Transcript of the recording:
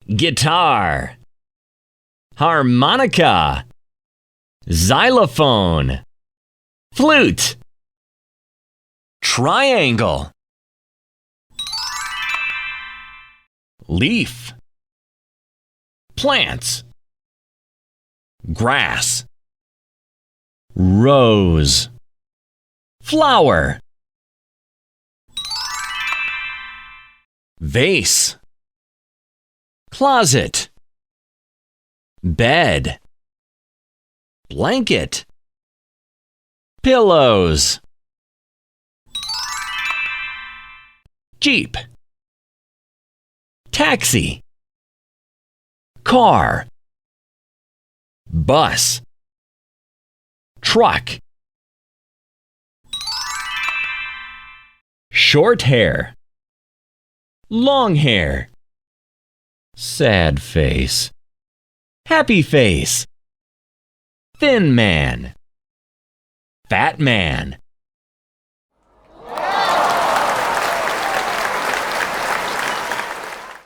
guitar, harmonica, xylophone, flute, triangle, leaf, plants, grass, rose, flower, vase, closet, bed, blanket, pillows, jeep, taxi, car, bus, truck, short hair, long hair, sad face, happy face, thin man, fat man,